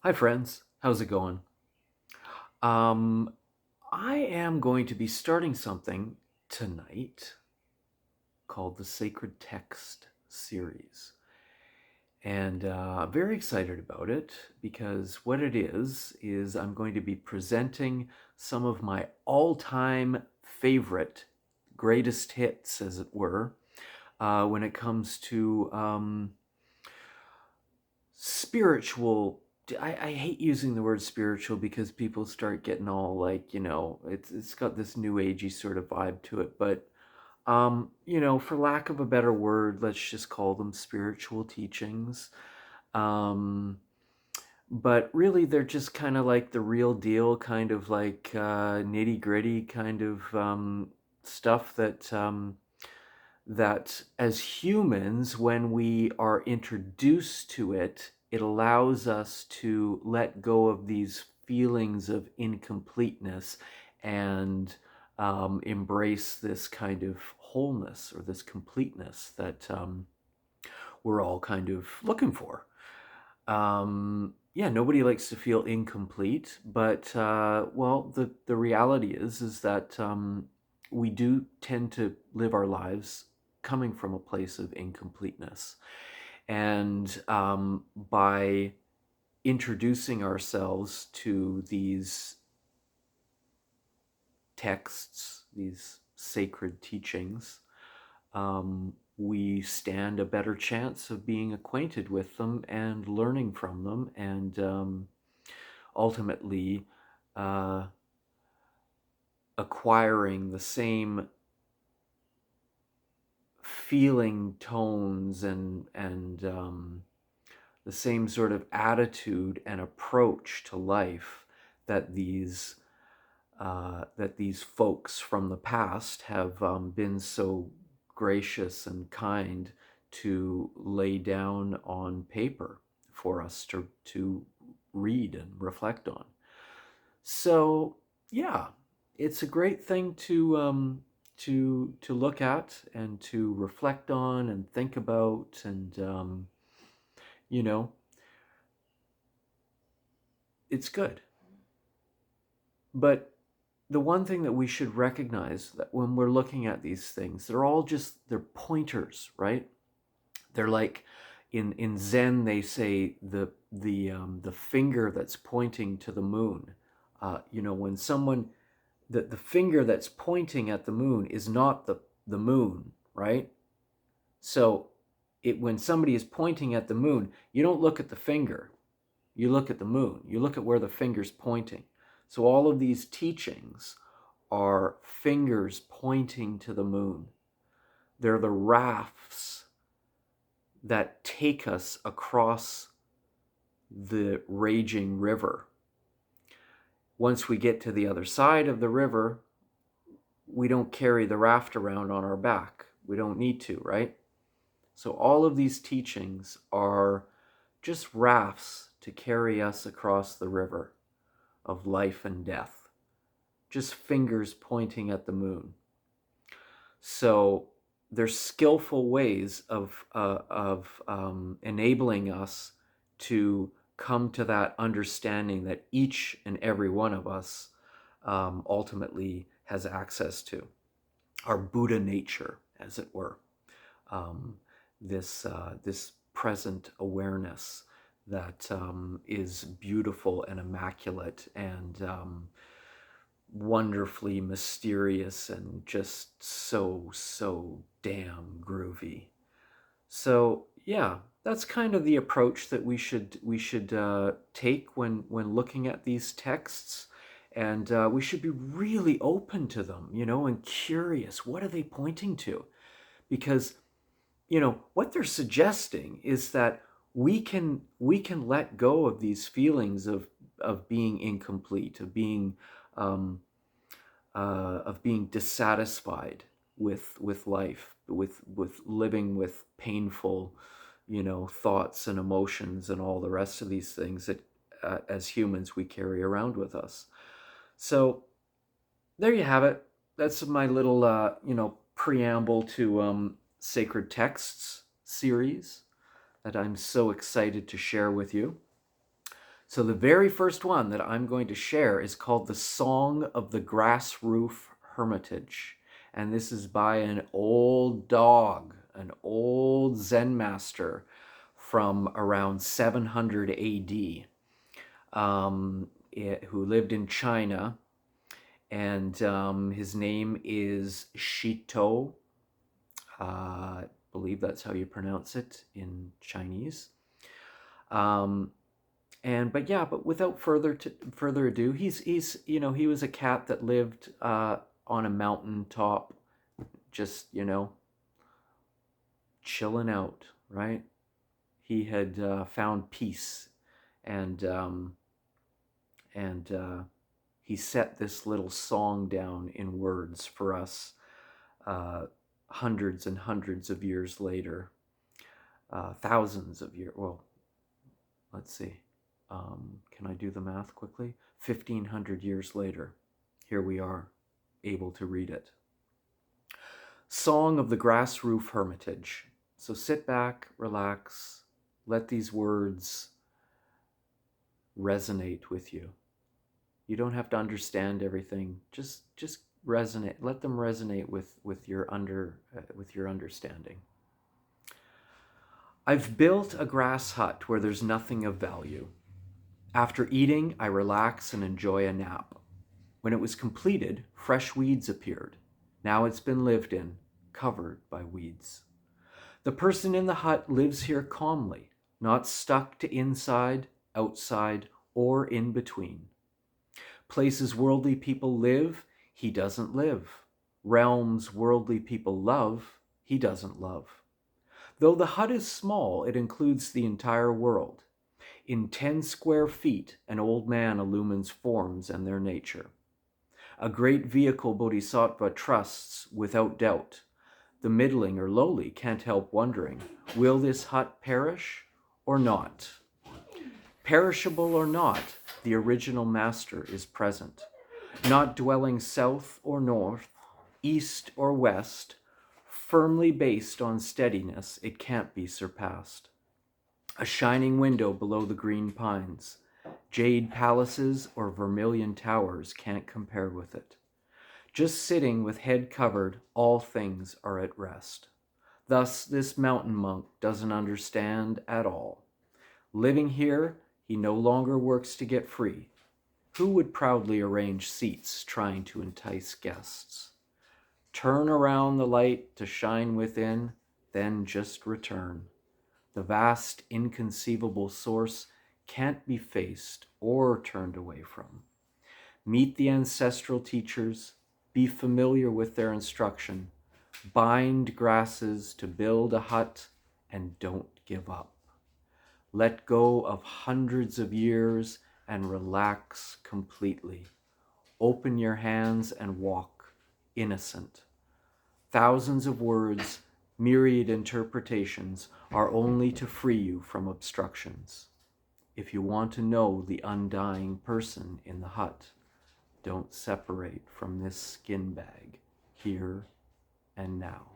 Hi, friends. How's it going? Um, I am going to be starting something tonight called the Sacred Text series. And I'm very excited about it because what it is I'm going to be presenting some of my all time favorite, greatest hits, as it were, when it comes to spiritual. I hate using the word spiritual because people start getting all like, it's got this new agey sort of vibe to it. But for lack of a better word, let's just call them spiritual teachings. Um, but really, they're just kind of like the real deal, kind of like nitty gritty kind of stuff that as humans, when we are introduced to it, it allows us to let go of these feelings of incompleteness and embrace this kind of wholeness or this completeness that we're all kind of looking for. Yeah, nobody likes to feel incomplete, but well, the reality is that we do tend to live our lives coming from a place of incompleteness, and by introducing ourselves to these texts, these sacred teachings, we stand a better chance of being acquainted with them and learning from them, and ultimately uh, acquiring the same feeling tones and the same sort of attitude and approach to life that these folks from the past have been so gracious and kind to lay down on paper for us to read and reflect on. So yeah, it's a great thing to look at and to reflect on and think about, and you know it's good. But the one thing that we should recognize that when we're looking at these things, they're pointers, right? They're like in Zen they say the finger that's pointing to the moon. When someone the finger that's pointing at the moon is not the moon, right? So when somebody is pointing at the moon, you don't look at the finger, you look at the moon, you look at where the finger's pointing. So all of these teachings are fingers pointing to the moon. They're the rafts that take us across the raging river. Once we get to the other side of the river, we don't carry the raft around on our back. We don't need to, right? So all of these teachings are just rafts to carry us across the river of life and death, just fingers pointing at the moon. So there's skillful ways of enabling us to come to that understanding that each and every one of us ultimately has access to, our Buddha nature, as it were. Um, this present awareness that is beautiful and immaculate and wonderfully mysterious and just so damn groovy. So yeah, that's kind of the approach that we should take when looking at these texts, and we should be really open to them, and curious. What are they pointing to? Because what they're suggesting is that we can let go of these feelings of being incomplete, um, of being dissatisfied with life, with living with painful, thoughts and emotions and all the rest of these things that as humans we carry around with us. So there you have it. That's my little preamble to Sacred Texts series that I'm so excited to share with you. So the very first one that I'm going to share is called The Song of the Grass Roof Hermitage. And this is by an old dog, an old Zen master from around 700 AD, who lived in China. And his name is Shitou. I believe that's how you pronounce it in Chinese. But without further ado, he's he was a cat that lived on a mountaintop, just chilling out, right? He had found peace, and he set this little song down in words for us, hundreds and hundreds of years later, thousands of years. Well, let's see. Can I do the math quickly? 1,500 years later, here we are, able to read it. Song of the Grass Roof Hermitage. So sit back, relax, let these words resonate with you. You don't have to understand everything. Just resonate. Let them resonate with your understanding. I've built a grass hut where there's nothing of value. After eating, I relax and enjoy a nap. When it was completed, fresh weeds appeared. Now it's been lived in, covered by weeds. The person in the hut lives here calmly, not stuck to inside, outside, or in between. Places worldly people live, he doesn't live. Realms worldly people love, he doesn't love. Though the hut is small, it includes the entire world. In 10 square feet, an old man illumines forms and their nature. A great vehicle bodhisattva trusts without doubt. The middling or lowly can't help wondering, will this hut perish or not? Perishable or not, the original master is present. Not dwelling south or north, east or west, firmly based on steadiness, it can't be surpassed. A shining window below the green pines. Jade palaces or vermilion towers can't compare with it. Just sitting with head covered, all things are at rest. Thus, this mountain monk doesn't understand at all. Living here, he no longer works to get free. Who would proudly arrange seats trying to entice guests? Turn around the light to shine within, then just return. The vast, inconceivable source can't be faced or turned away from. Meet the ancestral teachers, be familiar with their instruction, bind grasses to build a hut, and don't give up. Let go of hundreds of years and relax completely. Open your hands and walk, innocent. Thousands of words, myriad interpretations are only to free you from obstructions. If you want to know the undying person in the hut, don't separate from this skin bag here and now.